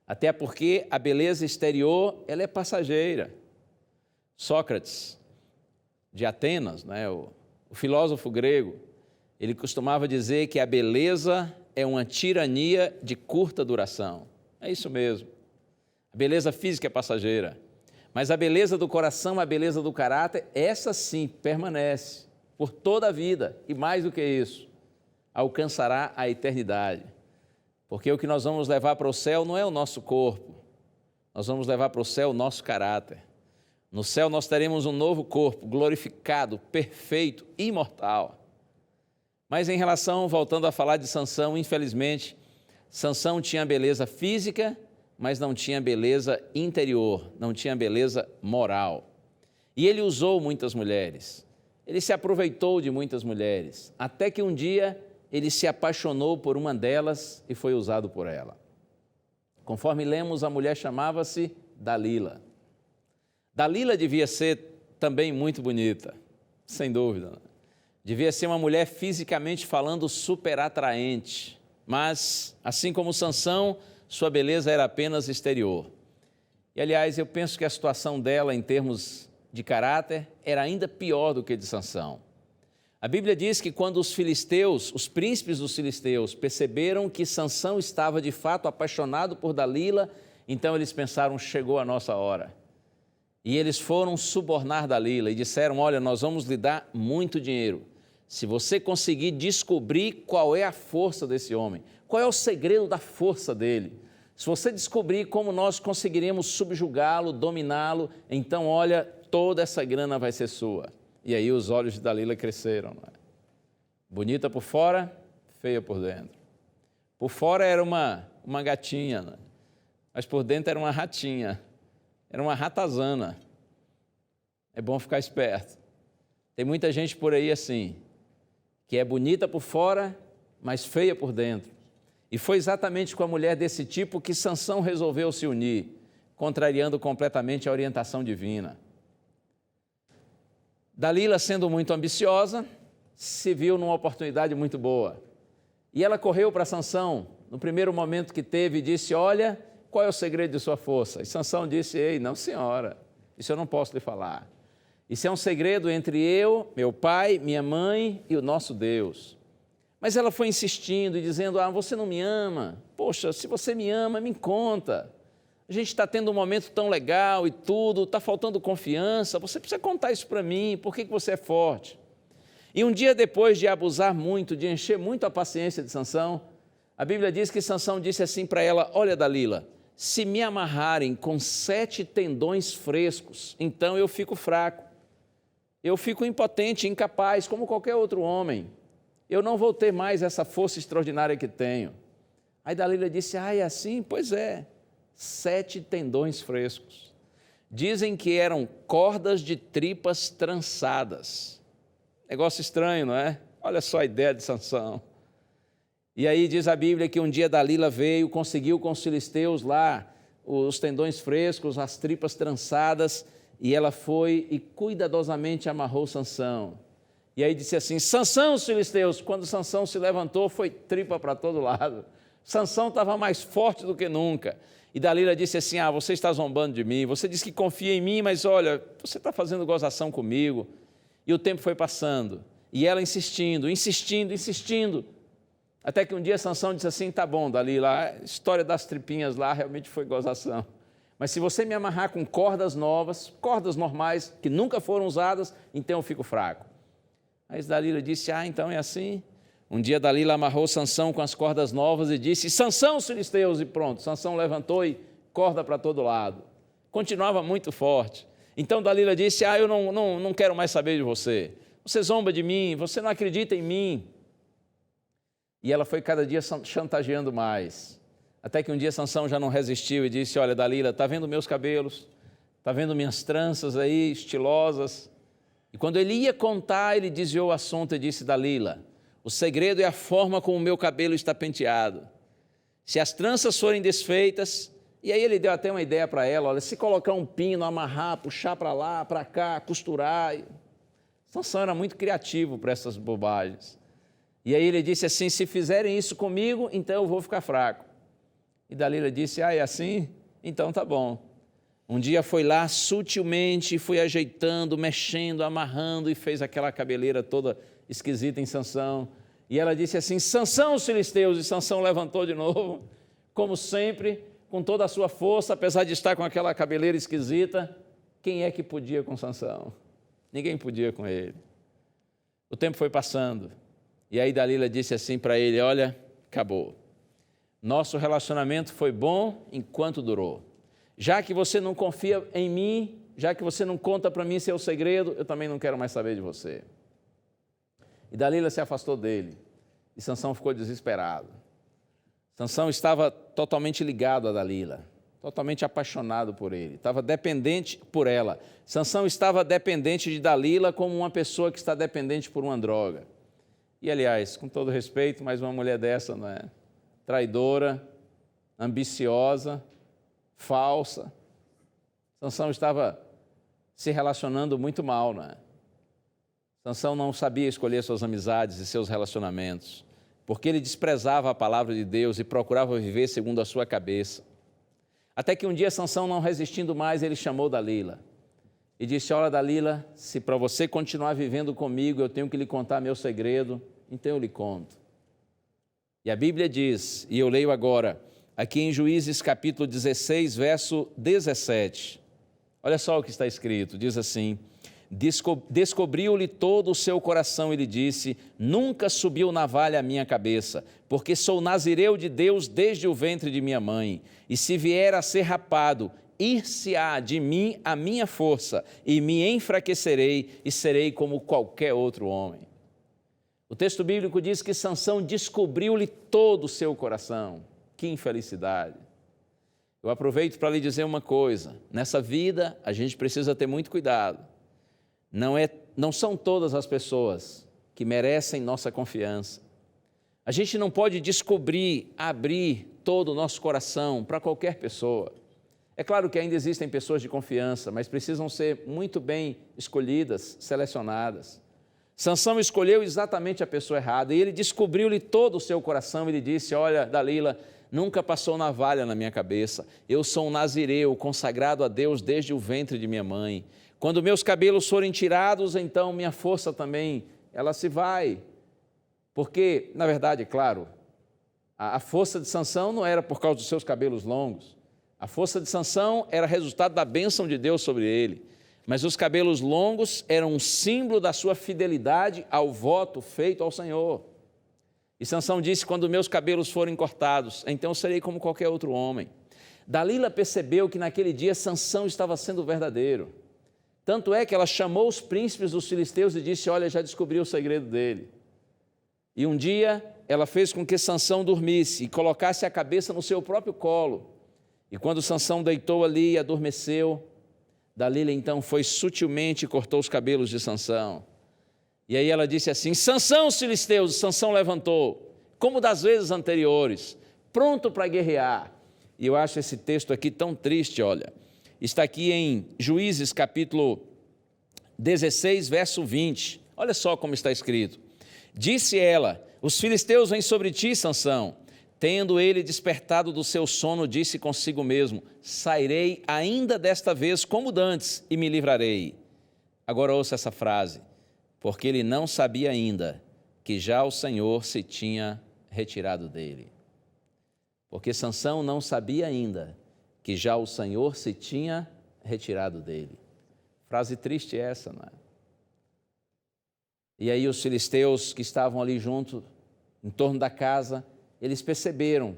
Até porque a beleza exterior, ela é passageira. Sócrates, de Atenas, né, o filósofo grego, ele costumava dizer que a beleza é uma tirania de curta duração. É isso mesmo. A beleza física é passageira, mas a beleza do coração, a beleza do caráter, essa sim permanece por toda a vida e mais do que isso, alcançará a eternidade. Porque o que nós vamos levar para o céu não é o nosso corpo, nós vamos levar para o céu o nosso caráter. No céu nós teremos um novo corpo, glorificado, perfeito, imortal. Mas em relação, voltando a falar de Sansão, infelizmente, Sansão tinha beleza física, mas não tinha beleza interior, não tinha beleza moral. E ele usou muitas mulheres, ele se aproveitou de muitas mulheres, até que um dia ele se apaixonou por uma delas e foi usado por ela. Conforme lemos, a mulher chamava-se Dalila. Dalila devia ser também muito bonita, sem dúvida. Devia ser uma mulher fisicamente falando super atraente, mas, assim como Sansão, sua beleza era apenas exterior. E, aliás, eu penso que a situação dela, em termos de caráter, era ainda pior do que de Sansão. A Bíblia diz que quando os filisteus, os príncipes dos filisteus, perceberam que Sansão estava de fato apaixonado por Dalila, então eles pensaram, chegou a nossa hora. E eles foram subornar Dalila e disseram, olha, nós vamos lhe dar muito dinheiro. Se você conseguir descobrir qual é a força desse homem, qual é o segredo da força dele, se você descobrir como nós conseguiremos subjugá-lo, dominá-lo, então, olha, toda essa grana vai ser sua. E aí os olhos de Dalila cresceram. Não é? Bonita por fora, feia por dentro. Por fora era uma gatinha, não é? Mas por dentro era uma ratinha. Era uma ratazana. É bom ficar esperto. Tem muita gente por aí assim, que é bonita por fora, mas feia por dentro. E foi exatamente com a mulher desse tipo que Sansão resolveu se unir, contrariando completamente a orientação divina. Dalila, sendo muito ambiciosa, se viu numa oportunidade muito boa. E ela correu para Sansão, no primeiro momento que teve, e disse, olha, qual é o segredo de sua força? E Sansão disse, ei, não senhora, isso eu não posso lhe falar. Isso é um segredo entre eu, meu pai, minha mãe e o nosso Deus. Mas ela foi insistindo e dizendo, você não me ama? Poxa, se você me ama, me conta. A gente está tendo um momento tão legal e tudo, está faltando confiança, você precisa contar isso para mim, por que você é forte? E um dia depois de abusar muito, de encher muito a paciência de Sansão, a Bíblia diz que Sansão disse assim para ela, olha Dalila, se me amarrarem com 7 tendões frescos, então eu fico fraco, eu fico impotente, incapaz, como qualquer outro homem, eu não vou ter mais essa força extraordinária que tenho. Aí Dalila disse, é assim? Pois é, 7 tendões frescos. Dizem que eram cordas de tripas trançadas. Negócio estranho, não é? Olha só a ideia de Sansão. E aí diz a Bíblia que um dia Dalila veio, conseguiu com os filisteus lá os tendões frescos, as tripas trançadas, e ela foi e cuidadosamente amarrou Sansão. E aí disse assim, Sansão, os filisteus, quando Sansão se levantou, foi tripa para todo lado. Sansão estava mais forte do que nunca. E Dalila disse assim, você está zombando de mim, você disse que confia em mim, mas olha, você está fazendo gozação comigo. E o tempo foi passando, e ela insistindo, até que um dia Sansão disse assim, tá bom, Dalila, a história das tripinhas lá realmente foi gozação. Mas se você me amarrar com cordas novas, cordas normais, que nunca foram usadas, então eu fico fraco. Aí Dalila disse, então é assim. Um dia Dalila amarrou Sansão com as cordas novas e disse, Sansão, os filisteus, e pronto. Sansão levantou e corda para todo lado. Continuava muito forte. Então Dalila disse, eu não quero mais saber de você. Você zomba de mim, você não acredita em mim. E ela foi cada dia chantageando mais. Até que um dia Sansão já não resistiu e disse, olha Dalila, está vendo meus cabelos? Está vendo minhas tranças aí, estilosas? E quando ele ia contar, ele desviou o assunto e disse, Dalila, o segredo é a forma como o meu cabelo está penteado. Se as tranças forem desfeitas, e aí ele deu até uma ideia para ela, olha, se colocar um pino, amarrar, puxar para lá, para cá, costurar. Sansão era muito criativo para essas bobagens. E aí ele disse assim, se fizerem isso comigo, então eu vou ficar fraco. E Dalila disse, é assim? Então tá bom. Um dia foi lá sutilmente, foi ajeitando, mexendo, amarrando e fez aquela cabeleira toda esquisita em Sansão. E ela disse assim: Sansão, os filisteus. E Sansão levantou de novo, como sempre, com toda a sua força, apesar de estar com aquela cabeleira esquisita. Quem é que podia com Sansão? Ninguém podia com ele. O tempo foi passando. E aí Dalila disse assim para ele: olha, acabou. Nosso relacionamento foi bom enquanto durou. Já que você não confia em mim, já que você não conta para mim seu segredo, eu também não quero mais saber de você. E Dalila se afastou dele. E Sansão ficou desesperado. Sansão estava totalmente ligado a Dalila, totalmente apaixonado por ele, estava dependente por ela. Sansão estava dependente de Dalila como uma pessoa que está dependente por uma droga. E, aliás, com todo respeito, mas uma mulher dessa, não é? Traidora, ambiciosa, falsa. Sansão estava se relacionando muito mal, não é? Sansão não sabia escolher suas amizades e seus relacionamentos, porque ele desprezava a palavra de Deus e procurava viver segundo a sua cabeça. Até que um dia Sansão, não resistindo mais, ele chamou Dalila e disse: olha, Dalila, se para você continuar vivendo comigo eu tenho que lhe contar meu segredo, então eu lhe conto. E a Bíblia diz, e eu leio agora, aqui em Juízes capítulo 16, verso 17. Olha só o que está escrito, diz assim: descobriu-lhe todo o seu coração e lhe disse: nunca subiu navalha à minha cabeça, porque sou nazireu de Deus desde o ventre de minha mãe, e se vier a ser rapado, ir-se-á de mim a minha força, e me enfraquecerei e serei como qualquer outro homem. O texto bíblico diz que Sansão descobriu-lhe todo o seu coração. Que infelicidade! Eu aproveito para lhe dizer uma coisa: nessa vida a gente precisa ter muito cuidado. Não são todas as pessoas que merecem nossa confiança. A gente não pode descobrir, abrir todo o nosso coração para qualquer pessoa. É claro que ainda existem pessoas de confiança, mas precisam ser muito bem escolhidas, selecionadas. Sansão escolheu exatamente a pessoa errada e ele descobriu-lhe todo o seu coração. Ele disse: olha, Dalila, nunca passou navalha na minha cabeça. Eu sou um nazireu, consagrado a Deus desde o ventre de minha mãe. Quando meus cabelos forem tirados, então minha força também, ela se vai. Porque, na verdade, é claro, a força de Sansão não era por causa dos seus cabelos longos. A força de Sansão era resultado da bênção de Deus sobre ele. Mas os cabelos longos eram um símbolo da sua fidelidade ao voto feito ao Senhor. E Sansão disse: quando meus cabelos forem cortados, então eu serei como qualquer outro homem. Dalila percebeu que naquele dia Sansão estava sendo verdadeiro. Tanto é que ela chamou os príncipes dos filisteus e disse: olha, já descobri o segredo dele. E um dia ela fez com que Sansão dormisse e colocasse a cabeça no seu próprio colo. E quando Sansão deitou ali e adormeceu, Dalila então foi sutilmente e cortou os cabelos de Sansão. E aí ela disse assim: Sansão, os filisteus. Sansão levantou, como das vezes anteriores, pronto para guerrear. E eu acho esse texto aqui tão triste, olha. Está aqui em Juízes capítulo 16, verso 20. Olha só como está escrito. Disse ela: os filisteus vêm sobre ti, Sansão. Tendo ele despertado do seu sono, disse consigo mesmo: sairei ainda desta vez como dantes e me livrarei. Agora ouça essa frase: porque ele não sabia ainda que já o Senhor se tinha retirado dele. Porque Sansão não sabia ainda que já o Senhor se tinha retirado dele. Frase triste essa, não é? E aí os filisteus que estavam ali junto, em torno da casa, eles perceberam,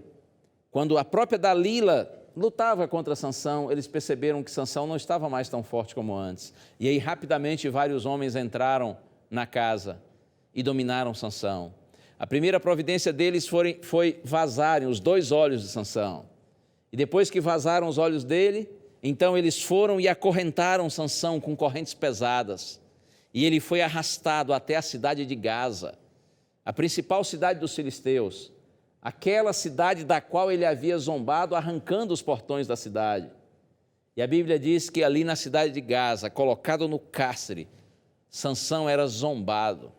quando a própria Dalila lutava contra Sansão, eles perceberam que Sansão não estava mais tão forte como antes. E aí rapidamente vários homens entraram na casa e dominaram Sansão. A primeira providência deles foi vazarem os 2 olhos de Sansão. E depois que vazaram os olhos dele, então eles foram e acorrentaram Sansão com correntes pesadas. E ele foi arrastado até a cidade de Gaza, a principal cidade dos filisteus, aquela cidade da qual ele havia zombado, arrancando os portões da cidade. E a Bíblia diz que ali na cidade de Gaza, colocado no cárcere, Sansão era zombado.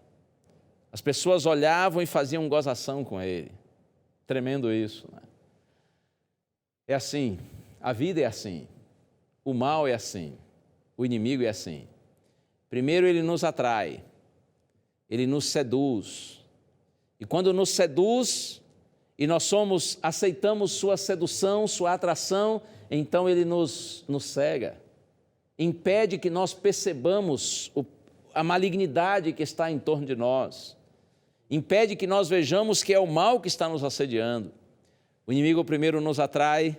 As pessoas olhavam e faziam gozação com ele. Tremendo isso, né? É assim, a vida é assim. o mal é assim, o inimigo é assim. Primeiro ele nos atrai, ele nos seduz. E quando nos seduz e nós aceitamos sua sedução, sua atração, então ele nos cega, impede que nós percebamos a malignidade que está em torno de nós, impede que nós vejamos que é o mal que está nos assediando. O inimigo primeiro nos atrai,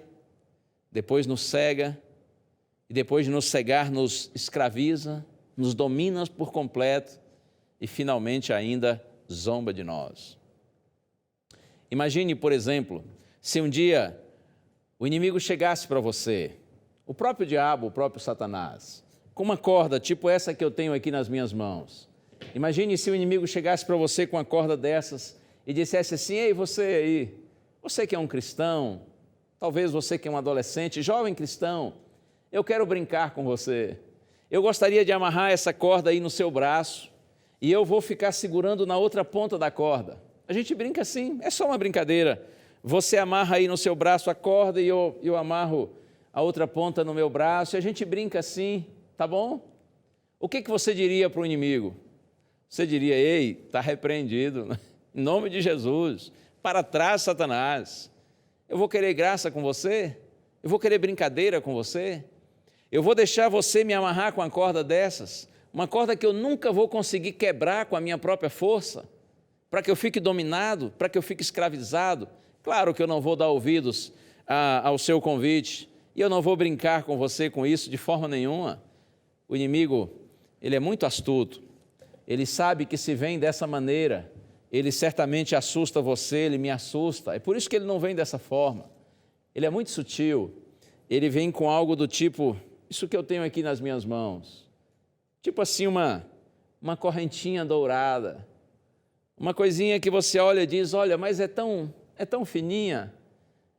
depois nos cega, e depois de nos cegar, nos escraviza, nos domina por completo e finalmente ainda zomba de nós. Imagine, por exemplo, se um dia o inimigo chegasse para você, o próprio diabo, o próprio Satanás, com uma corda tipo essa que eu tenho aqui nas minhas mãos. Imagine se o inimigo chegasse para você com uma corda dessas e dissesse assim: ei, você aí, você que é um cristão, talvez você que é um adolescente, jovem cristão, eu quero brincar com você. Eu gostaria de amarrar essa corda aí no seu braço e eu vou ficar segurando na outra ponta da corda. A gente brinca assim, é só uma brincadeira. Você amarra aí no seu braço a corda e eu amarro a outra ponta no meu braço e a gente brinca assim, tá bom? O que você diria para o inimigo? Você diria: ei, está repreendido, em nome de Jesus, para trás, Satanás. Eu vou querer graça com você? Eu vou querer brincadeira com você? Eu vou deixar você me amarrar com uma corda dessas, uma corda que eu nunca vou conseguir quebrar com a minha própria força, para que eu fique dominado, para que eu fique escravizado? Claro que eu não vou dar ouvidos ao seu convite, e eu não vou brincar com você com isso de forma nenhuma. O inimigo, ele é muito astuto, ele sabe que se vem dessa maneira, ele certamente assusta você, ele me assusta, é por isso que ele não vem dessa forma. Ele é muito sutil, ele vem com algo do tipo, isso que eu tenho aqui nas minhas mãos, tipo assim uma correntinha dourada, uma coisinha que você olha e diz: olha, mas é tão fininha,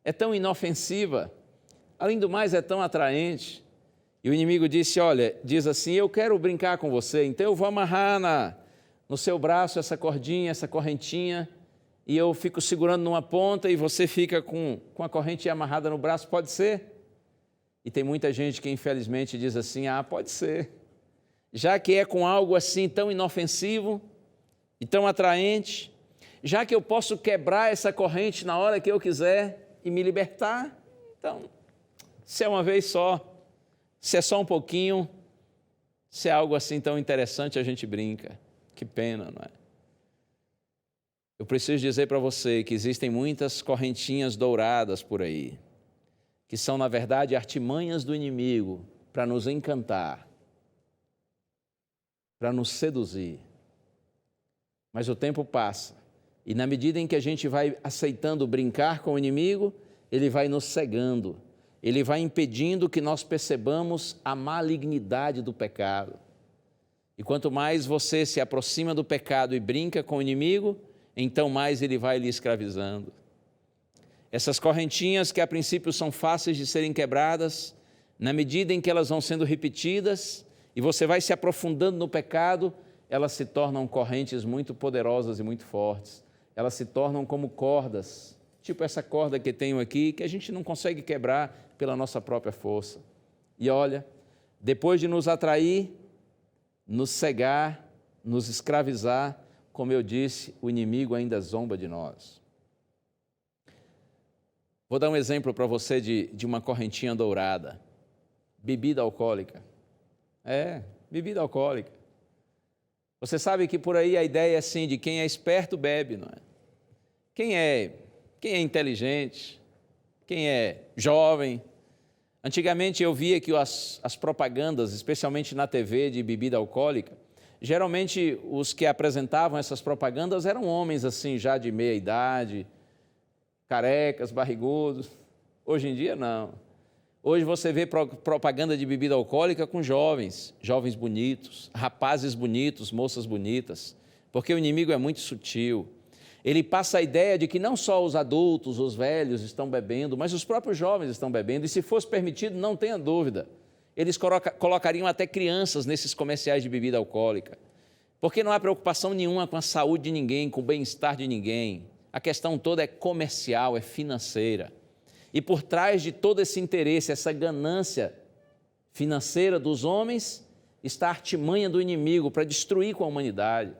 é tão inofensiva, além do mais é tão atraente. E o inimigo diz assim: eu quero brincar com você, então eu vou amarrar no seu braço essa cordinha, essa correntinha, e eu fico segurando numa ponta e você fica com a corrente amarrada no braço, pode ser? E tem muita gente que infelizmente diz assim: ah, pode ser. Já que é com algo assim tão inofensivo e tão atraente, já que eu posso quebrar essa corrente na hora que eu quiser e me libertar, então, se é uma vez só, se é só um pouquinho, se é algo assim tão interessante, a gente brinca. Que pena, não é? Eu preciso dizer para você que existem muitas correntinhas douradas por aí, que são, na verdade, artimanhas do inimigo para nos encantar, para nos seduzir. Mas o tempo passa, e na medida em que a gente vai aceitando brincar com o inimigo, ele vai nos cegando, ele vai impedindo que nós percebamos a malignidade do pecado. E quanto mais você se aproxima do pecado e brinca com o inimigo, então mais ele vai lhe escravizando. Essas correntinhas que a princípio são fáceis de serem quebradas, na medida em que elas vão sendo repetidas e você vai se aprofundando no pecado, elas se tornam correntes muito poderosas e muito fortes. Elas se tornam como cordas, tipo essa corda que tenho aqui, que a gente não consegue quebrar pela nossa própria força. E olha, depois de nos atrair, nos cegar, nos escravizar, como eu disse, o inimigo ainda zomba de nós. Vou dar um exemplo para você de uma correntinha dourada. Bebida alcoólica. Bebida alcoólica. Você sabe que por aí a ideia é assim, de quem é esperto bebe, não é? Quem é inteligente, quem é jovem. Antigamente eu via que as propagandas, especialmente na TV de bebida alcoólica, geralmente os que apresentavam essas propagandas eram homens assim, já de meia idade, carecas, barrigudos. Hoje em dia não. Hoje você vê propaganda de bebida alcoólica com jovens bonitos, rapazes bonitos, moças bonitas, porque o inimigo é muito sutil. Ele passa a ideia de que não só os adultos, os velhos estão bebendo, mas os próprios jovens estão bebendo, e se fosse permitido, não tenha dúvida, eles colocariam até crianças nesses comerciais de bebida alcoólica, porque não há preocupação nenhuma com a saúde de ninguém, com o bem-estar de ninguém. A questão toda é comercial, é financeira. E por trás de todo esse interesse, essa ganância financeira dos homens, está a artimanha do inimigo para destruir com a humanidade.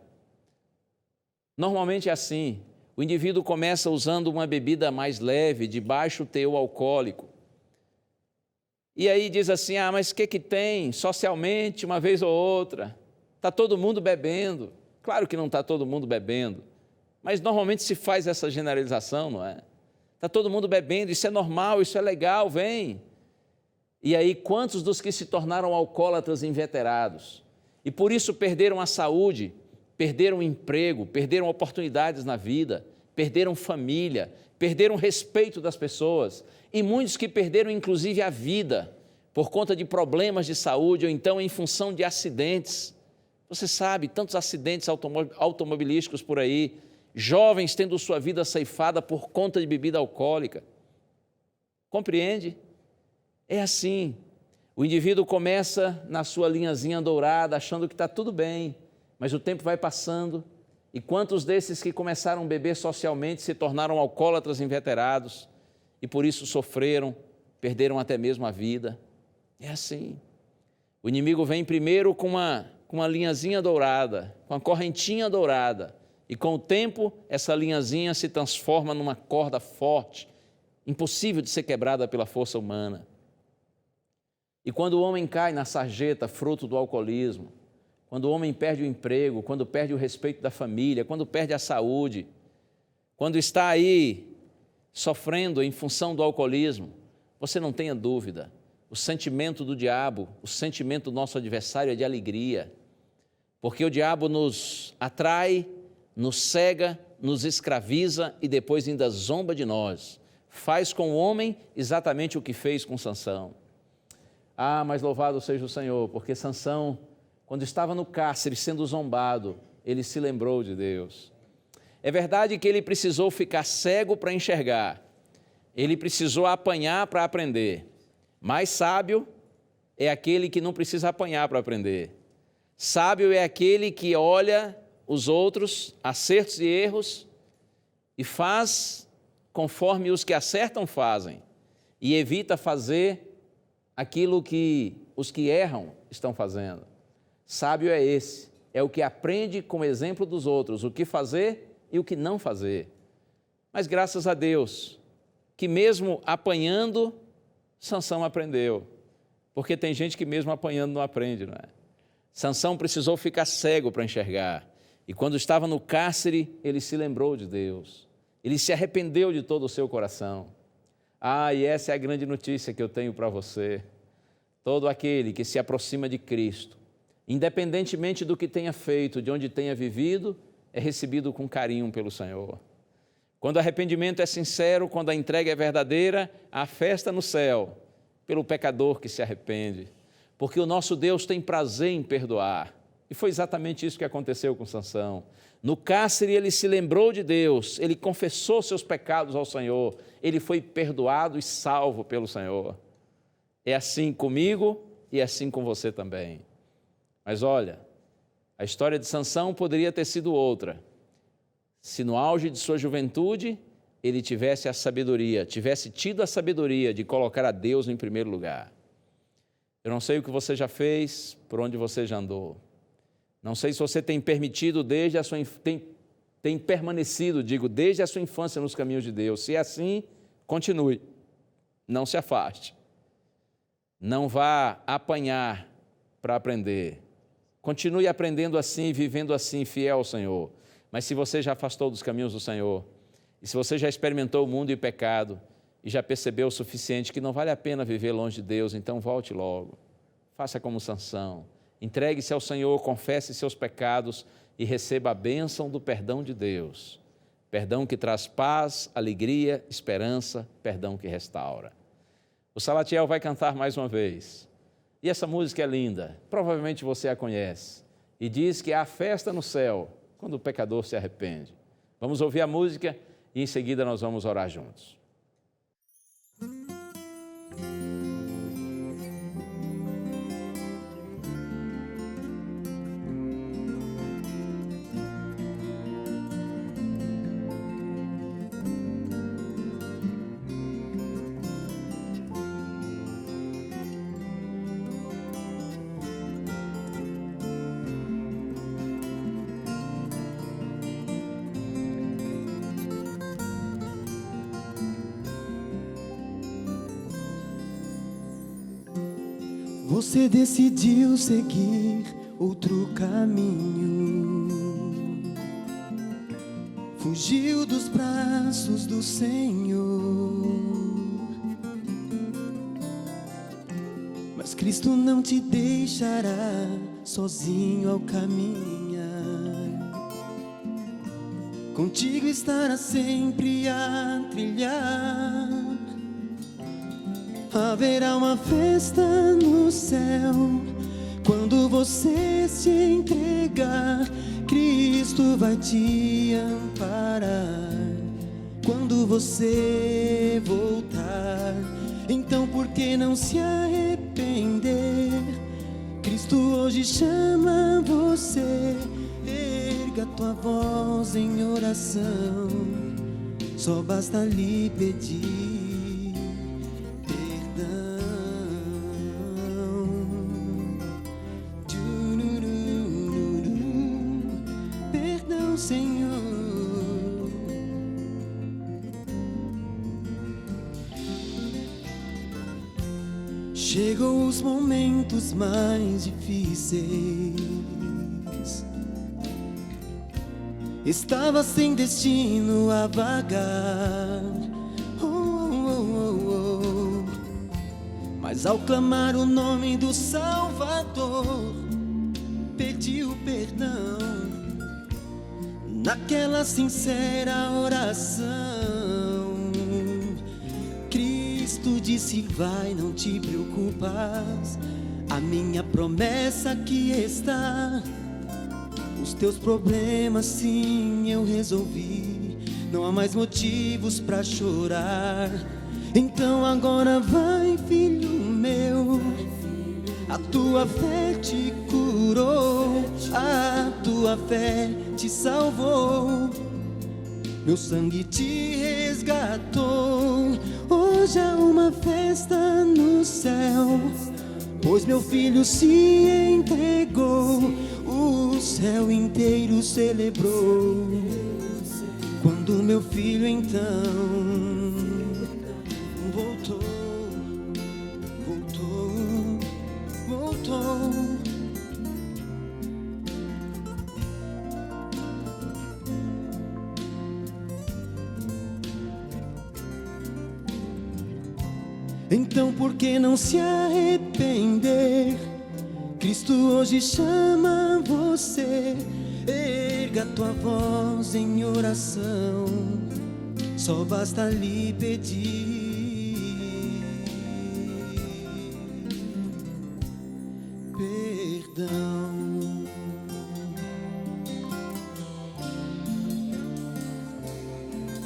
Normalmente é assim, o indivíduo começa usando uma bebida mais leve, de baixo teor alcoólico. E aí diz assim, mas o que tem? Socialmente, uma vez ou outra, está todo mundo bebendo. Claro que não está todo mundo bebendo, mas normalmente se faz essa generalização, não é? Está todo mundo bebendo, isso é normal, isso é legal, vem. E aí, quantos dos que se tornaram alcoólatras inveterados e por isso perderam a saúde, perderam o emprego, perderam oportunidades na vida, perderam família, perderam o respeito das pessoas e muitos que perderam inclusive a vida por conta de problemas de saúde ou então em função de acidentes. Você sabe, tantos acidentes automobilísticos por aí, jovens tendo sua vida ceifada por conta de bebida alcoólica. Compreende? É assim, o indivíduo começa na sua linhazinha dourada, achando que está tudo bem, mas o tempo vai passando, e quantos desses que começaram a beber socialmente se tornaram alcoólatras inveterados, e por isso sofreram, perderam até mesmo a vida. É assim, o inimigo vem primeiro com uma linhazinha dourada, com a correntinha dourada, e com o tempo essa linhazinha se transforma numa corda forte, impossível de ser quebrada pela força humana. E quando o homem cai na sarjeta, fruto do alcoolismo, quando o homem perde o emprego, quando perde o respeito da família, quando perde a saúde, quando está aí sofrendo em função do alcoolismo, você não tenha dúvida, o sentimento do diabo, o sentimento do nosso adversário é de alegria, porque o diabo nos atrai, nos cega, nos escraviza e depois ainda zomba de nós. Faz com o homem exatamente o que fez com Sansão. Mas louvado seja o Senhor, porque Sansão, quando estava no cárcere sendo zombado, ele se lembrou de Deus. É verdade que ele precisou ficar cego para enxergar, ele precisou apanhar para aprender, mas sábio é aquele que não precisa apanhar para aprender. Sábio é aquele que olha os outros, acertos e erros, e faz conforme os que acertam fazem, e evita fazer aquilo que os que erram estão fazendo. Sábio é esse, é o que aprende com o exemplo dos outros, o que fazer e o que não fazer. Mas graças a Deus, que mesmo apanhando, Sansão aprendeu, porque tem gente que mesmo apanhando não aprende, não é? Sansão precisou ficar cego para enxergar, e quando estava no cárcere, ele se lembrou de Deus, ele se arrependeu de todo o seu coração. E essa é a grande notícia que eu tenho para você. Todo aquele que se aproxima de Cristo, independentemente do que tenha feito, de onde tenha vivido, é recebido com carinho pelo Senhor. Quando o arrependimento é sincero, quando a entrega é verdadeira, há festa no céu pelo pecador que se arrepende, porque o nosso Deus tem prazer em perdoar. E foi exatamente isso que aconteceu com Sansão. No cárcere ele se lembrou de Deus, ele confessou seus pecados ao Senhor, ele foi perdoado e salvo pelo Senhor. É assim comigo e é assim com você também. Mas olha, a história de Sansão poderia ter sido outra. Se no auge de sua juventude ele tivesse tido a sabedoria de colocar a Deus em primeiro lugar. Eu não sei o que você já fez, por onde você já andou. Não sei se você tem permitido tem permanecido, desde a sua infância nos caminhos de Deus. Se é assim, continue, não se afaste. Não vá apanhar para aprender. Continue aprendendo assim, vivendo assim, fiel ao Senhor. Mas se você já afastou dos caminhos do Senhor, e se você já experimentou o mundo e o pecado, e já percebeu o suficiente que não vale a pena viver longe de Deus, então volte logo. Faça como Sansão. Entregue-se ao Senhor, confesse seus pecados e receba a bênção do perdão de Deus. Perdão que traz paz, alegria, esperança, perdão que restaura. O Salatiel vai cantar mais uma vez. E essa música é linda, provavelmente você a conhece. E diz que há festa no céu quando o pecador se arrepende. Vamos ouvir a música e em seguida nós vamos orar juntos. Você decidiu seguir outro caminho, fugiu dos braços do Senhor. Mas Cristo não te deixará sozinho ao caminhar. Contigo estará sempre a trilhar. Haverá uma festa no céu quando você se entregar. Cristo vai te amparar quando você voltar. Então por que não se arrepender? Cristo hoje chama você. Erga tua voz em oração, só basta lhe pedir perdão, Senhor. Chegou os momentos mais difíceis. Estava sem destino a vagar. Mas ao clamar o nome do Salvador, pediu perdão. Naquela sincera oração, Cristo disse: vai, não te preocupas, a minha promessa aqui está. Os teus problemas sim eu resolvi, não há mais motivos pra chorar. Então agora vai, filho meu, a tua fé te curou, a tua fé te salvou, meu sangue te resgatou. Hoje há uma festa no céu, pois meu filho se entregou. O céu inteiro celebrou quando meu filho então voltou. Então por que não se arrepender? Cristo hoje chama você. Erga tua voz em oração, só basta lhe pedir perdão.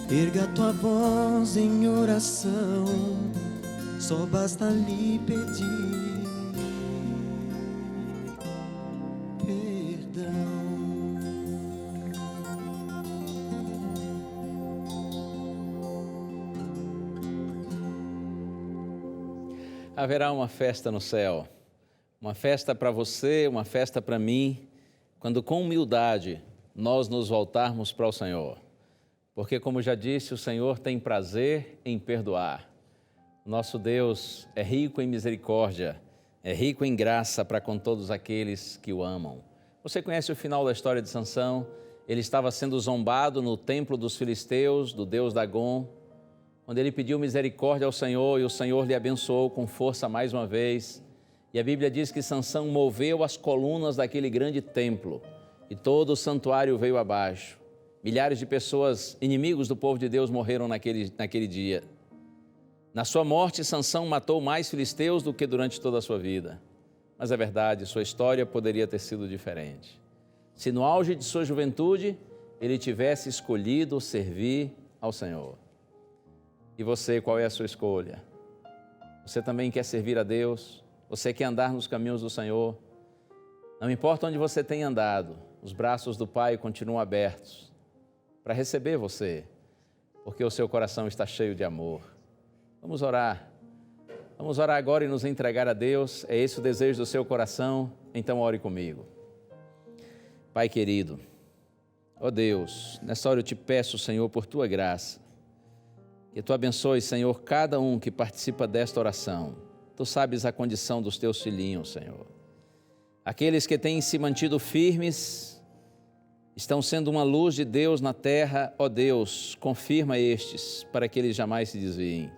Erga tua voz em oração, só basta lhe pedir perdão. Haverá uma festa no céu, uma festa para você, uma festa para mim, quando com humildade nós nos voltarmos para o Senhor. Porque, como já disse, o Senhor tem prazer em perdoar. Nosso Deus é rico em misericórdia, é rico em graça para com todos aqueles que o amam. Você conhece o final da história de Sansão? Ele estava sendo zombado no templo dos filisteus, do deus Dagom, onde ele pediu misericórdia ao Senhor e o Senhor lhe abençoou com força mais uma vez. E a Bíblia diz que Sansão moveu as colunas daquele grande templo e todo o santuário veio abaixo. Milhares de pessoas, inimigos do povo de Deus, morreram naquele dia. Na sua morte, Sansão matou mais filisteus do que durante toda a sua vida. Mas é verdade, sua história poderia ter sido diferente. Se no auge de sua juventude, ele tivesse escolhido servir ao Senhor. E você, qual é a sua escolha? Você também quer servir a Deus? Você quer andar nos caminhos do Senhor? Não importa onde você tenha andado, os braços do Pai continuam abertos para receber você, porque o seu coração está cheio de amor. Vamos orar. Vamos orar agora e nos entregar a Deus. É esse o desejo do seu coração? Então ore comigo. Pai querido, ó Deus, nessa hora eu te peço, Senhor, por tua graça, que tu abençoe, Senhor, cada um que participa desta oração. Tu sabes a condição dos teus filhinhos, Senhor. Aqueles que têm se mantido firmes estão sendo uma luz de Deus na terra. Ó Deus, confirma estes para que eles jamais se desviem.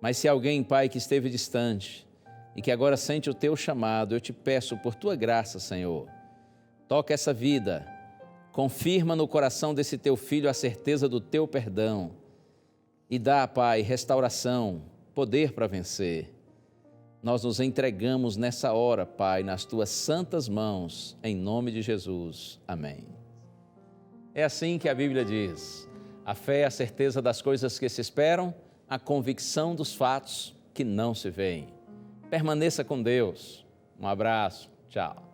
Mas se alguém, Pai, que esteve distante e que agora sente o teu chamado, eu te peço por tua graça, Senhor, toca essa vida, confirma no coração desse teu filho a certeza do teu perdão e dá, Pai, restauração, poder para vencer. Nós nos entregamos nessa hora, Pai, nas tuas santas mãos, em nome de Jesus. Amém. É assim que a Bíblia diz: a fé é a certeza das coisas que se esperam, a convicção dos fatos que não se veem. Permaneça com Deus. Um abraço. Tchau.